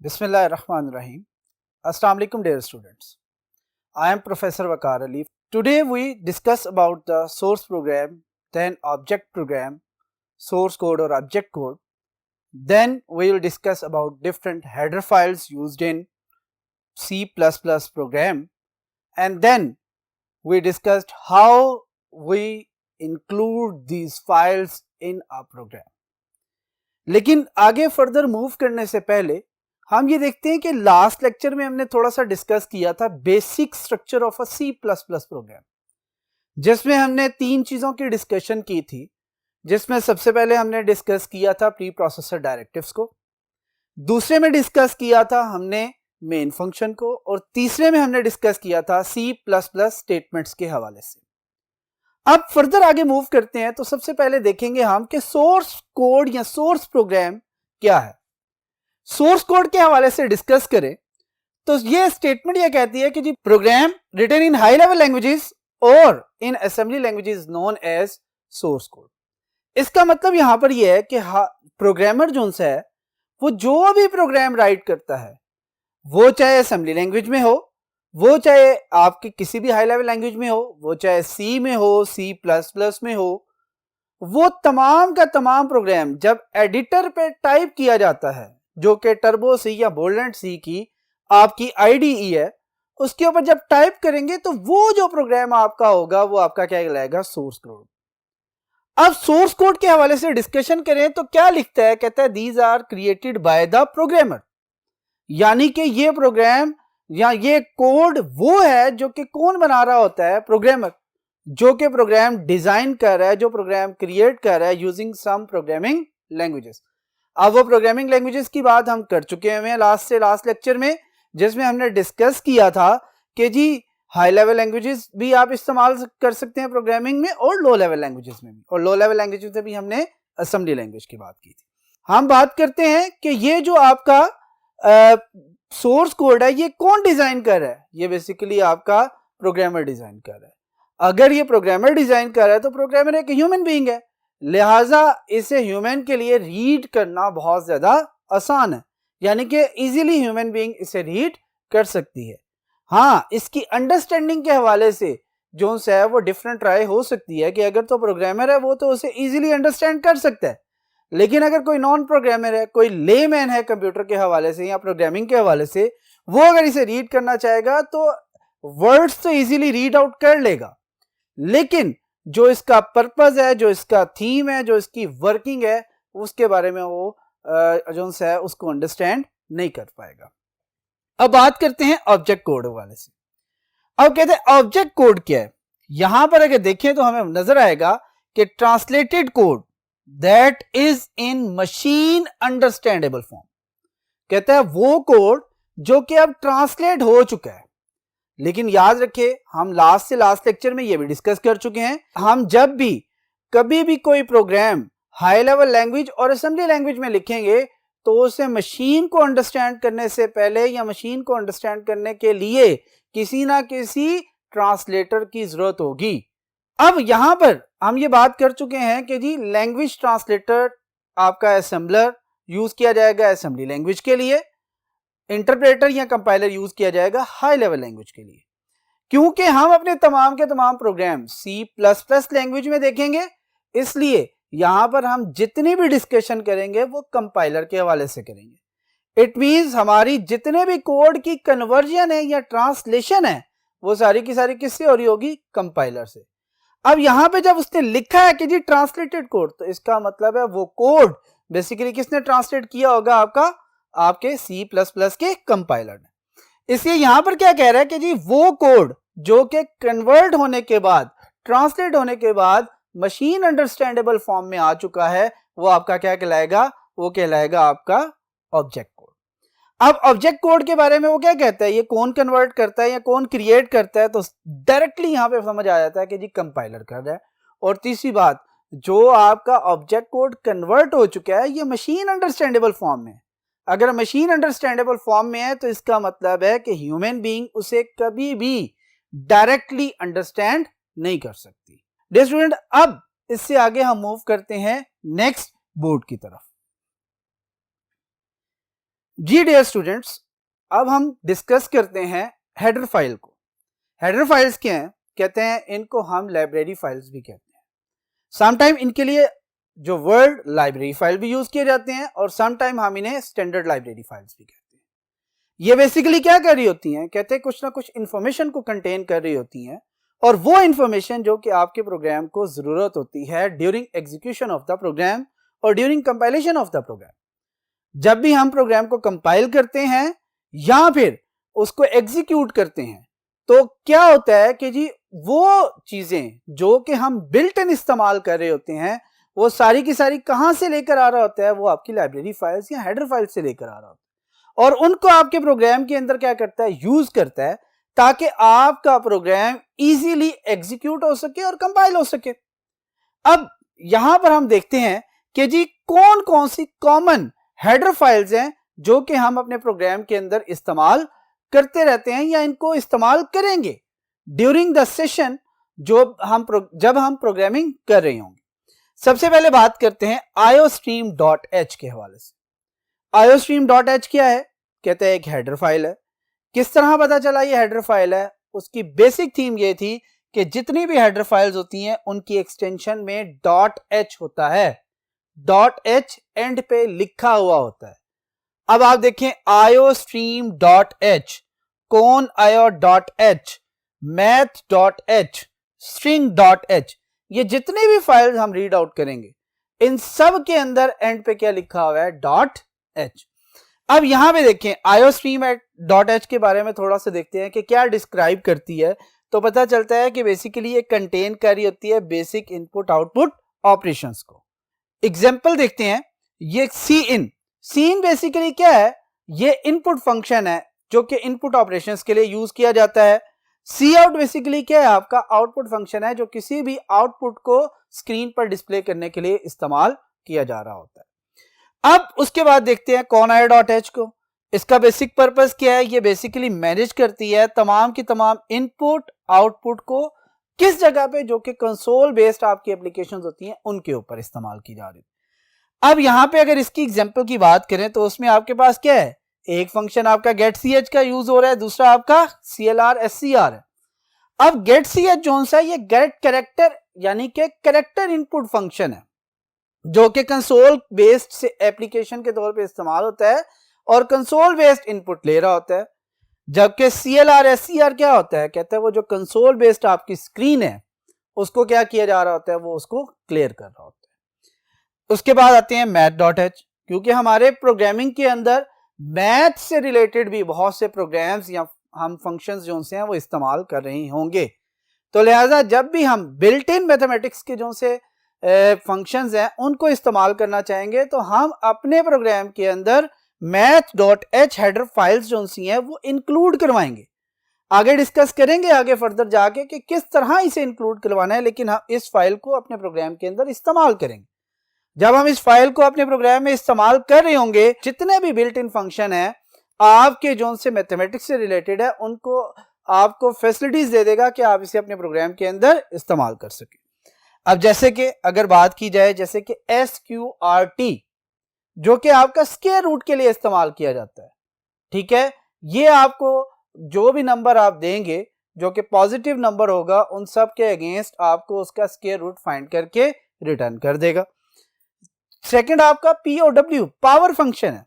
Bismillahirrahmanirrahim. Assalamu alaikum dear students. I am Professor Waqar Ali. Today we discuss about the source program, then object program, source code or object code. Then we will discuss about different header files used in C++ program, and then we discussed how we include these files in a program. लेकिन आगे further move करने से पहले हम ये देखते हैं कि लास्ट लेक्चर में हमने थोड़ा सा डिस्कस किया था basic structure of a C++ program, जिसमें हमने तीन चीजों की डिस्कशन की थी। जिसमें सबसे पहले हमने डिस्कस किया था प्री प्रोसेसर डायरेक्टिव्स को, दूसरे में डिस्कस किया था हमने मेन फंक्शन को, और तीसरे में हमने डिस्कस किया था C++ स्टेटमेंट्स के हवाले से। अब फर्दर आगे मूव करते हैं तो सबसे पहले देखेंगे हम कि सोर्स कोड या सोर्स प्रोग्राम क्या है। सोर्स कोड के हवाले से डिस्कस करें तो ये स्टेटमेंट ये कहती है कि जी program written in high level languages और in assembly languages known as source code. इसका मतलब यहां पर यह है कि प्रोग्रामर जो है वो जो भी प्रोग्राम राइट करता है, वो चाहे असेंबली लैंग्वेज में हो, वो चाहे आपकी किसी भी हाई लेवल लैंग्वेज में हो, वो चाहे सी में हो, C++ में हो, वो तमाम का तमाम प्रोग्राम जब एडिटर पे टाइप किया जाता है, जो कि टर्बो सी या बोल्डेंट सी की आपकी आईडीई है, उसके ऊपर जब टाइप करेंगे तो वो जो प्रोग्राम आपका होगा वो आपका क्या कहलाएगा, सोर्स कोड। अब सोर्स कोड के हवाले से डिस्कशन करें तो क्या लिखता है, कहता है these are created by the programmer, यानी कि ये प्रोग्राम या ये कोड वो है जो कि कौन बना रहा होता है, प्रोग्रामर, जो कि प्रोग्राम डिजाइन कर रहा है, जो प्रोग्राम क्रिएट कर रहा है यूजिंग सम प्रोग्रामिंग लैंग्वेजेस। अब वो प्रोग्रामिंग लैंग्वेजेस की बात हम कर चुके हैं लास्ट लेक्चर में, जिसमें हमने डिस्कस किया था कि जी हाई लेवल लैंग्वेजेस भी आप इस्तेमाल कर सकते हैं प्रोग्रामिंग में, और लो लेवल लैंग्वेजेस में भी, और लो लेवल लैंग्वेजेस में भी हमने असेंबली लैंग्वेज की बात की थी। हम बात करते हैं कि ये जो आपका सोर्स कोड है ये कौन डिजाइन कर रहा है, ये बेसिकली आपका प्रोग्रामर डिजाइन कर रहा है। अगर ये प्रोग्रामर डिजाइन कर रहा है तो प्रोग्रामर एक ह्यूमन बीइंग है, लिहाजा इसे ह्यूमन के लिए रीड करना बहुत ज्यादा आसान है, यानी कि इजीली ह्यूमन बीइंग इसे रीड कर सकती है। हाँ, इसकी अंडरस्टैंडिंग के हवाले से जो है वो डिफरेंट राय हो सकती है कि अगर तो प्रोग्रामर है वो तो उसे इजीली अंडरस्टैंड कर सकता है, लेकिन अगर कोई नॉन प्रोग्रामर है, कोई लेमैन है कंप्यूटर के हवाले से या प्रोग्रामिंग के हवाले से, वो अगर इसे रीड करना चाहेगा तो वर्ड्स तो इजीली रीड आउट कर लेगा, लेकिन जो इसका पर्पस है, जो इसका थीम है, जो इसकी वर्किंग है, उसके बारे में वो जो है उसको अंडरस्टैंड नहीं कर पाएगा। अब बात करते हैं ऑब्जेक्ट कोड वाले से। अब कहते हैं ऑब्जेक्ट कोड क्या है। यहां पर अगर देखें तो हमें नजर आएगा कि translated code that is in machine understandable form, कहता है वो कोड जो कि अब ट्रांसलेट हो चुका है। लेकिन याद रखिए, हम लास्ट लेक्चर में ये भी डिस्कस कर चुके हैं, हम जब भी कभी भी कोई प्रोग्राम हाई लेवल लैंग्वेज और असेंबली लैंग्वेज में लिखेंगे तो उसे मशीन को अंडरस्टैंड करने से पहले या मशीन को अंडरस्टैंड करने के लिए किसी ना किसी ट्रांसलेटर की जरूरत होगी। अब यहां पर हम ये बात कर चुके हैं कि जी लैंग्वेज ट्रांसलेटर आपका असेंबलर यूज किया जाएगा असेंबली लैंग्वेज के लिए, इंटरप्रेटर या कंपाइलर यूज किया जाएगा हाई लेवल लैंग्वेज के लिए। क्योंकि हम अपने तमाम के तमाम प्रोग्राम C++ लैंग्वेज में देखेंगे, इसलिए यहां पर हम जितनी भी डिस्कशन करेंगे वो कंपाइलर के हवाले से करेंगे। इट मींस हमारी जितने भी कोड की कन्वर्जन है या ट्रांसलेशन है वो सारी की सारी किससे हो रही होगी, कंपाइलर से। अब यहां पे जब उसने लिखा है कि जी ट्रांसलेटेड कोड, तो इसका मतलब है वो कोड बेसिकली किसने ट्रांसलेट किया होगा, आपके C++ के कंपाइलर ने। इसलिए यहां पर क्या कह रहा है कि जी वो कोड जो कि कन्वर्ट होने के बाद, ट्रांसलेट होने के बाद मशीन अंडरस्टैंडेबल फॉर्म में आ चुका है, वो आपका क्या कहलाएगा, वो कहलाएगा आपका ऑब्जेक्ट कोड। अब ऑब्जेक्ट कोड के बारे में वो क्या कहता है, ये कौन कन्वर्ट करता है या कौन क्रिएट करता है, तो डायरेक्टली यहां पे समझ आ जाता है कि जी कंपाइलर कर रहा है। और तीसरी बात, जो आपका ऑब्जेक्ट कोड कन्वर्ट हो चुका है ये मशीन अंडरस्टैंडेबल फॉर्म में, अगर मशीन अंडरस्टैंडेबल फॉर्म में है तो इसका मतलब है कि ह्यूमन बीइंग उसे कभी भी डायरेक्टली अंडरस्टैंड नहीं कर सकती। डियर स्टूडेंट, अब इससे आगे हम मूव करते हैं नेक्स्ट बोर्ड की तरफ। जी डियर स्टूडेंट्स, अब हम डिस्कस करते हैं हेडर फाइल को। हेडर फाइल्स क्या हैं? कहते हैं इनको हम लाइब्रेरी फाइल्स भी कहते हैं। समटाइम इनके लिए जो वर्ड लाइब्रेरी फाइल भी यूज किए जाते हैं और समटाइम हम इन्हें स्टैंडर्ड लाइब्रेरी फाइल्स भी कहते हैं। ये बेसिकली क्या कर रही होती हैं? कहते हैं कुछ ना कुछ इंफॉर्मेशन को कंटेन कर रही होती हैं और वो इंफॉर्मेशन जो कि आपके प्रोग्राम को जरूरत होती है during execution of the program और during compilation of the program. जब भी हम प्रोग्राम को कंपाइल करते हैं या फिर उसको एग्जीक्यूट करते हैं तो क्या होता है कि जी वो चीजें जो कि हम बिल्ट इन इस्तेमाल कर रहे होते हैं वो सारी की सारी कहां से लेकर आ रहा होता है? वो आपकी लाइब्रेरी फाइल्स या हेडर फाइल से लेकर आ रहा होता है और उनको आपके प्रोग्राम के अंदर क्या करता है? यूज करता है ताकि आपका प्रोग्राम इजीली एग्जीक्यूट हो सके और कंपाइल हो सके। अब यहां पर हम देखते हैं कि जी कौन कौन सी कॉमन हेडर फाइल्स हैं जो कि हम अपने प्रोग्राम के अंदर इस्तेमाल करते रहते हैं या इनको इस्तेमाल करेंगे ड्यूरिंग द सेशन जब हम प्रोग्रामिंग कर रहे होंगे। सबसे पहले बात करते हैं iostream.h के हवाले से। iostream.h क्या है? कहते हैं एक हेडर फाइल है। किस तरह पता चला ये हेडर फाइल है? उसकी बेसिक थीम ये थी कि जितनी भी हेडर फाइल्स होती हैं उनकी एक्सटेंशन में .h होता है। .h एंड पे लिखा हुआ होता है। अब आप देखें iostream.h, conio.h, math.h, string.h, ये जितने भी फाइल्स हम रीड आउट करेंगे इन सब के अंदर एंड पे क्या लिखा हुआ है? .h। अब यहां पे देखें iostream.h के बारे में थोड़ा सा देखते हैं कि क्या डिस्क्राइब करती है। तो पता चलता है कि बेसिकली ये कंटेन कर रही होती है बेसिक इनपुट आउटपुट ऑपरेशंस को। एग्जाम्पल देखते हैं, ये सी इन बेसिकली क्या है? ये इनपुट फंक्शन है जो कि इनपुट ऑपरेशंस के लिए यूज किया जाता है। सी आउट बेसिकली क्या है? आपका आउटपुट फंक्शन है जो किसी भी आउटपुट को स्क्रीन पर डिस्प्ले करने के लिए इस्तेमाल किया जा रहा होता है। अब उसके बाद देखते हैं conio.h को। इसका बेसिक पर्पस क्या है? ये बेसिकली मैनेज करती है तमाम की तमाम इनपुट आउटपुट को किस जगह पे, जो कि कंसोल बेस्ड आपकी एप्लीकेशंस होती हैं उनके ऊपर इस्तेमाल की जा रही है। अब यहां पे अगर इसकी एग्जांपल की बात करें तो उसमें आपके पास क्या है? एक फंक्शन आपका getch का यूज हो रहा है, दूसरा आपका clr है। अब getch जो सा ये गेट कैरेक्टर यानी कि कैरेक्टर इनपुट फंक्शन है जो कि कंसोल बेस्ड से एप्लीकेशन के तौर पे इस्तेमाल होता है और कंसोल बेस्ड इनपुट ले रहा होता है। जबकि clr क्या होता है? कहते हैं वो जो कंसोल बेस्ड आपकी स्क्रीन है उसको क्या किया जा रहा होता है? वो उसको क्लियर कर रहा होता है। उसके बाद आते हैं math.h, क्योंकि हमारे प्रोग्रामिंग के अंदर मैथ से रिलेटेड भी बहुत से प्रोग्राम्स या हम फंक्शंस जो से हैं वो इस्तेमाल कर रहे होंगे। तो लिहाजा जब भी हम बिल्ट इन मैथमेटिक्स के जो से फंक्शंस हैं उनको इस्तेमाल करना चाहेंगे तो हम अपने प्रोग्राम के अंदर math.h हेडर फाइल्स जो सी हैं वो इंक्लूड करवाएंगे। आगे डिस्कस करेंगे आगे फर्दर जाके कि किस तरह इसे इंक्लूड करवाना है, लेकिन हम इस फाइल को अपने प्रोग्राम के अंदर इस्तेमाल करेंगे। जब हम इस फाइल को अपने प्रोग्राम में इस्तेमाल कर रहे होंगे जितने भी बिल्ट इन फंक्शन है आपके जो से मैथमेटिक्स से रिलेटेड है उनको आपको फैसिलिटीज दे देगा कि आप इसे अपने प्रोग्राम के अंदर इस्तेमाल कर सके। अब जैसे कि अगर बात की जाए जैसे कि SQRT जो कि आपका स्क्वायर रूट के लिए इस्तेमाल किया जाता है, ठीक है। ये आपको जो भी नंबर आप देंगे जो कि पॉजिटिव नंबर होगा उन सब के अगेंस्ट आपको उसका स्क्वायर रूट फाइंड करके रिटर्न कर देगा। सेकंड आपका POW पावर फंक्शन है,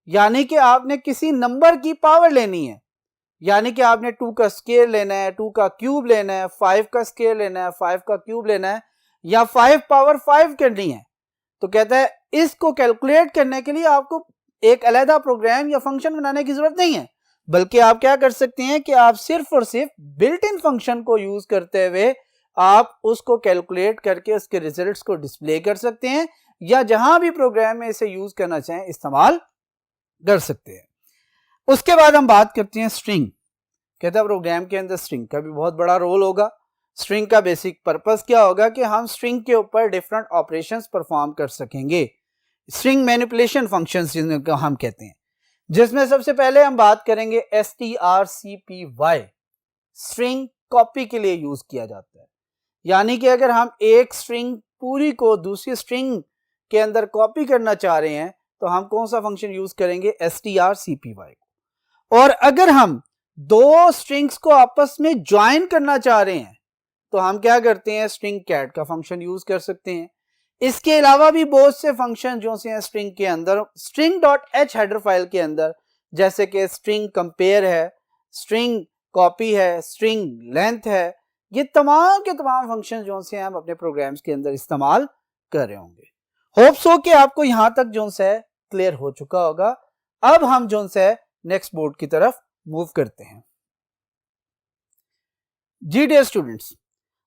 यानी कि आपने किसी नंबर की पावर लेनी है, यानी कि आपने 2 का स्क्वायर लेना है, 2 का क्यूब लेना है, 5 का स्क्वायर लेना है, 5 का क्यूब लेना है या 5 पावर 5 करनी है। तो कहता है इसको कैलकुलेट करने के लिए आपको एक अलग प्रोग्राम या फंक्शन बनाने की जरूरत नहीं है, बल्कि आप क्या कर सकते हैं कि आप सिर्फ और सिर्फ बिल्ट इन फंक्शन को यूज करते हुए आप उसको कैलकुलेट करके उसके रिजल्ट्स को डिस्प्ले कर सकते हैं या जहां भी प्रोग्राम में इसे यूज करना चाहें इस्तेमाल कर सकते हैं। उसके बाद हम बात करते हैं स्ट्रिंग। कहता है प्रोग्राम के अंदर स्ट्रिंग का भी बहुत बड़ा रोल होगा। स्ट्रिंग का बेसिक पर्पस क्या होगा कि हम स्ट्रिंग के ऊपर डिफरेंट ऑपरेशंस परफॉर्म कर सकेंगे, स्ट्रिंग मैनिपुलेशन फंक्शंस जिनको हम कहते हैं, जिसमें सबसे पहले हम बात करेंगे strcpy। स्ट्रिंग कॉपी के लिए यूज किया जाता है, यानी कि अगर हम एक स्ट्रिंग पूरी को दूसरी स्ट्रिंग के अंदर कॉपी करना चाह रहे हैं तो हम कौन सा फंक्शन यूज करेंगे, strcpy को। और अगर हम दो स्ट्रिंग्स को आपस में ज्वाइन करना चाह रहे हैं तो हम क्या करते हैं, स्ट्रिंग कैट का फंक्शन यूज कर सकते हैं। इसके अलावा भी बहुत से फंक्शन जो से हैं स्ट्रिंग के अंदर, string.h हेडर फाइल के अंदर, जैसे कि स्ट्रिंग कंपेयर है, स्ट्रिंग कॉपी है, स्ट्रिंग लेंथ है, ये तमाम के तमाम फंक्शन जो से हम अपने प्रोग्राम्स के अंदर इस्तेमाल कर रहे होंगे। होप सो कि आपको यहां तक जो है क्लियर हो चुका होगा। अब हम जो है नेक्स्ट बोर्ड की तरफ मूव करते हैं। जी डियर स्टूडेंट्स,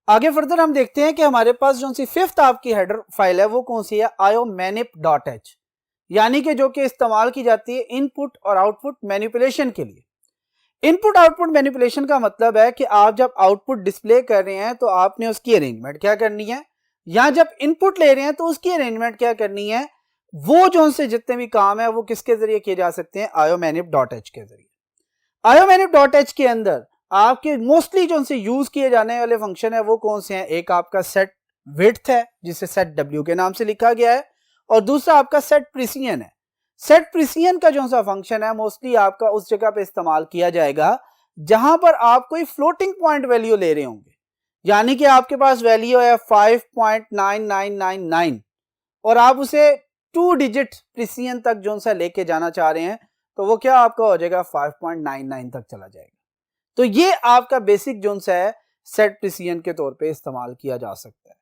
आगे फर्दर हम देखते हैं कि हमारे पास जो सी फिफ्थ आपकी हेडर फाइल है वो कौन सी है, iomanip.h, यानी कि जो कि इस्तेमाल की जाती है इनपुट और आउटपुट मैनिपुलेशन के लिए। इनपुट आउटपुट मैनिपुलेशन का मतलब है कि आप जब आउटपुट डिस्प्ले कर रहे हैं तो आपने उसकी अरेंजमेंट क्या करनी है, या जब इनपुट ले रहे हैं तो उसकी अरेंजमेंट क्या करनी है। वो जो से जितने भी काम है वो किसके जरिए किए जा सकते हैं, iomanip.h के जरिए। iomanip.h के अंदर आपके मोस्टली जो से यूज किए जाने वाले फंक्शन है वो कौन से हैं, एक आपका सेट विड्थ है जिसे सेट w के नाम से लिखा गया है, और दूसरा आपका सेट प्रिसिजन है। सेट प्रिसिजन का जो सा फंक्शन है मोस्टली आपका उस जगह पे इस्तेमाल किया जाएगा जहां पर आप कोई फ्लोटिंग पॉइंट वैल्यू ले रहे होंगे, यानी कि आपके पास वैल्यू है 5.9999 और आप उसे 2 डिजिट प्रिसिजन तक जो सा लेके जाना चाह रहे हैं, तो वो क्या आपका हो जाएगा 5.99 तक चला जाएगा। तो ये आपका बेसिक जो है सेट प्रिसिजन के तौर पे इस्तेमाल किया जा सकता है।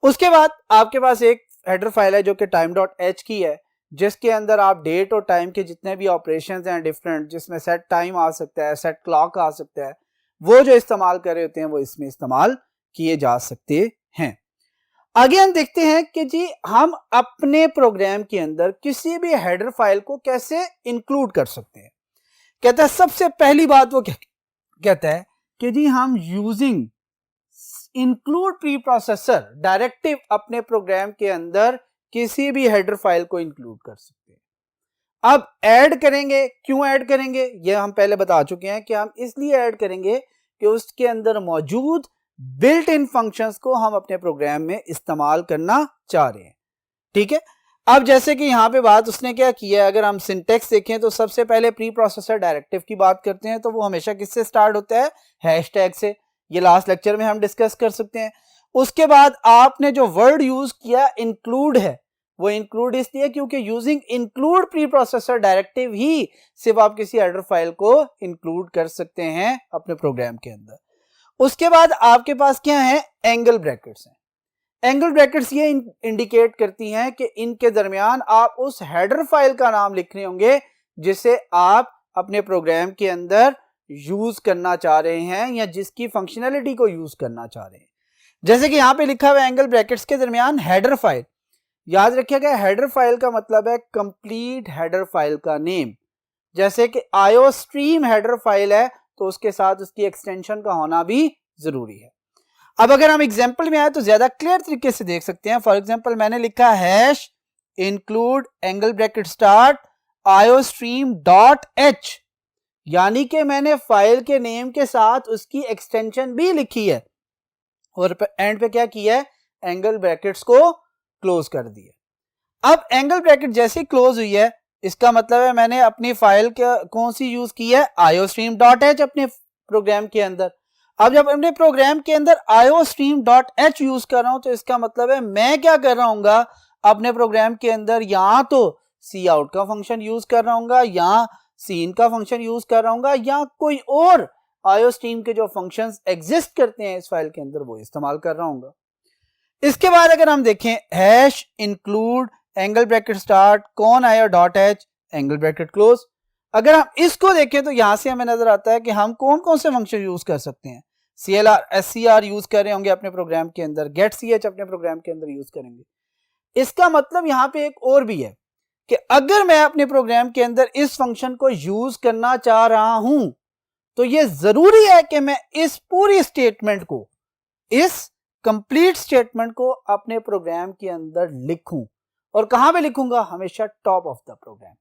उसके बाद आपके पास एक हेडर फाइल है जो कि time.h की है, जिसके अंदर आप डेट और टाइम के जितने भी ऑपरेशंस हैं डिफरेंट, जिसमें सेट टाइम आ सकता है, सेट क्लॉक आ सकता है, वो जो इस्तेमाल कर रहे होते हैं वो इसमें इस्तेमाल किए जा सकते हैं। आगे हम देखते हैं कि जी हम अपने प्रोग्राम के अंदर किसी भी हेडर फाइल को कैसे इंक्लूड कर सकते हैं। कहता है सबसे पहली बात वो कहता है कि जी हम using include pre processor directive अपने प्रोग्राम के अंदर किसी भी हेडर फाइल को इंक्लूड कर सकते हैं। अब ऐड करेंगे, क्यों ऐड करेंगे ये हम पहले बता चुके हैं कि हम इसलिए ऐड करेंगे कि उसके अंदर मौजूद बिल्ट इन फंक्शंस को हम अपने प्रोग्राम में इस्तेमाल करना चाह रहे हैं। ठीक है, अब जैसे कि यहां पे बात उसने क्या किया है, अगर हम सिंटेक्स देखें तो सबसे पहले प्री प्रोसेसर डायरेक्टिव की बात करते हैं तो वो हमेशा किससे स्टार्ट होता है, हैशटैग से। ये लास्ट लेक्चर में हम डिस्कस कर सकते हैं। उसके बाद आपने जो वर्ड यूज किया इंक्लूड है, वो इंक्लूड इसलिए क्योंकि using include pre processor directive ही सिर्फ आप किसी हेडर फाइल को इंक्लूड कर सकते हैं अपने प्रोग्राम के अंदर। उसके बाद आपके पास क्या है, एंगल ब्रैकेट्स हैं। एंगल ब्रैकेट्स ये इंडिकेट करती हैं कि इनके दरमियान आप उस हेडर फाइल का नाम लिख रहे होंगे जिसे आप अपने प्रोग्राम के अंदर यूज करना चाह रहे हैं या जिसकी फंक्शनैलिटी को यूज करना चाह रहे हैं। जैसे कि यहां पे लिखा हुआ है एंगल ब्रैकेट्स के दरमियान हेडर फाइल, याद रखिएगा हेडर फाइल का मतलब है कंप्लीट हेडर फाइल का नेम। जैसे कि आईओस्ट्रीम हेडर फाइल है तो उसके साथ उसकी एक्सटेंशन का होना भी जरूरी है। अब अगर हम एग्जांपल में आए तो ज्यादा क्लियर तरीके से देख सकते हैं। फॉर एग्जांपल मैंने लिखा hash include angle bracket start iostream.h, यानी कि मैंने फाइल के नेम के साथ उसकी एक्सटेंशन भी लिखी है और एंड पे क्या किया है, एंगल ब्रैकेट्स को क्लोज कर दिया। अब एंगल ब्रैकेट जैसे क्लोज हुई है इसका मतलब है मैंने अपनी फाइल कौन सी यूज की है, iostream.h अपने प्रोग्राम के अंदर। अब जब अपने प्रोग्राम के अंदर iostream.h यूज कर रहा हूं तो इसका मतलब है मैं क्या कर रहा हूँ अपने प्रोग्राम के अंदर, या तो सी आउट का फंक्शन यूज कर रहा हूँ या सीन का फंक्शन यूज कर रहा हूँ या कोई और iostream के जो फंक्शंस एग्जिस्ट करते हैं इस फाइल के अंदर वो इस्तेमाल कर रहा हूँ। इसके बाद अगर हम देखें hash include angle bracket start कौन आया .h एंगल ब्रैकेट क्लोज, अगर हम इसको देखें तो यहां से हमें नजर आता है कि हम कौन कौन से फंक्शन यूज कर सकते हैं। CLR SCR यूज कर रहे होंगे अपने प्रोग्राम के अंदर, गेट ch अपने प्रोग्राम के अंदर यूज करेंगे। इसका मतलब यहां पे एक और भी है कि अगर मैं अपने प्रोग्राम के अंदर इस फंक्शन को यूज करना चाह रहा हूं तो यह जरूरी है कि मैं इस पूरी स्टेटमेंट को, इस कंप्लीट स्टेटमेंट को अपने प्रोग्राम के अंदर लिखूं। और कहां पे लिखूंगा, हमेशा टॉप ऑफ द प्रोग्राम,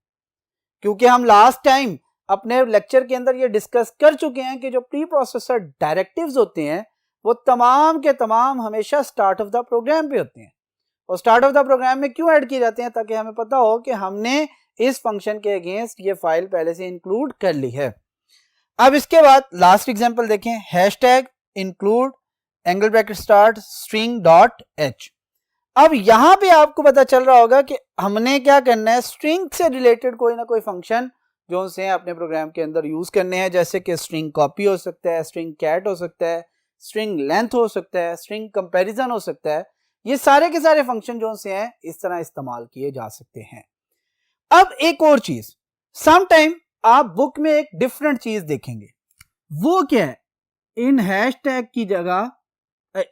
क्योंकि हम लास्ट टाइम अपने लेक्चर के अंदर ये डिस्कस कर चुके हैं कि जो प्री प्रोसेसर डायरेक्टिव्स होते हैं वो तमाम के तमाम हमेशा स्टार्ट ऑफ द प्रोग्राम पे होते हैं और स्टार्ट ऑफ द प्रोग्राम में क्यों ऐड किए जाते हैं, ताकि हमें पता हो कि हमने इस फंक्शन के अगेंस्ट ये फाइल पहले से इंक्लूड कर ली है। अब इसके बाद लास्ट एग्जांपल देखें, hashtag include angle bracket start string dot H. अब यहां पे आपको पता चल रहा होगा कि हमने क्या करना है, स्ट्रिंग से रिलेटेड कोई ना कोई फंक्शन जो उनसे अपने प्रोग्राम के अंदर यूज करने हैं, जैसे कि स्ट्रिंग कॉपी हो सकता है, स्ट्रिंग कैट हो सकता है, स्ट्रिंग लेंथ हो सकता है, स्ट्रिंग कंपैरिजन हो सकता है। ये सारे के सारे फंक्शन जो उनसे हैं इस तरह इस्तेमाल किए जा सकते हैं। अब एक और चीज, सम टाइम आप बुक में एक डिफरेंट चीज देखेंगे, वो क्या है, इन हैशटैग की जगह,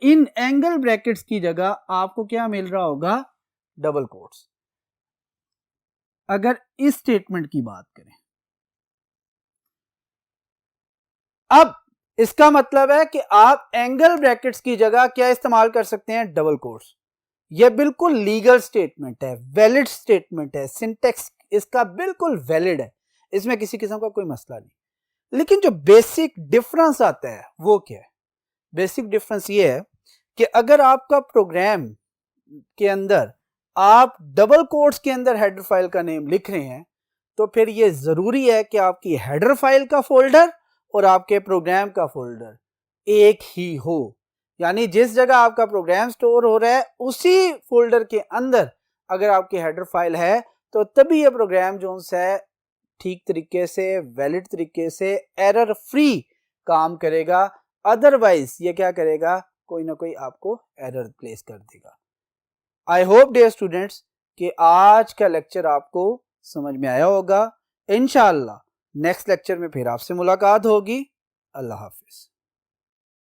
इन एंगल ब्रैकेट्स की जगह आपको क्या मिल रहा होगा, डबल कोट्स। अगर इस स्टेटमेंट की बात करें, अब इसका मतलब है कि आप एंगल ब्रैकेट्स की जगह क्या इस्तेमाल कर सकते हैं, डबल कोट्स। यह बिल्कुल लीगल स्टेटमेंट है, वैलिड स्टेटमेंट है, सिंटेक्स इसका बिल्कुल वैलिड है, इसमें किसी किस्म का कोई मसला नहीं। लेकिन जो बेसिक डिफरेंस आता है वो क्या है, बेसिक डिफरेंस ये है कि अगर आपका प्रोग्राम के अंदर आप डबल कोट्स के अंदर हेडर फाइल का नेम लिख रहे हैं, तो फिर ये जरूरी है कि आपकी हेडर फाइल का फोल्डर और आपके प्रोग्राम का फोल्डर एक ही हो। यानी जिस जगह आपका प्रोग्राम स्टोर हो रहा है उसी फोल्डर के अंदर अगर आपकी हेडर फाइल है, तो तभी ये प्रोग्राम जो है ठीक तरीके से, वैलिड तरीके से, एरर फ्री काम करेगा। अदरवाइज ये क्या करेगा, कोई ना कोई आपको एरर प्लेस कर देगा। आई होप डियर स्टूडेंट्स कि आज का लेक्चर आपको समझ में आया होगा। इंशाअल्लाह नेक्स्ट लेक्चर में फिर आपसे मुलाकात होगी। अल्लाह हाफिज।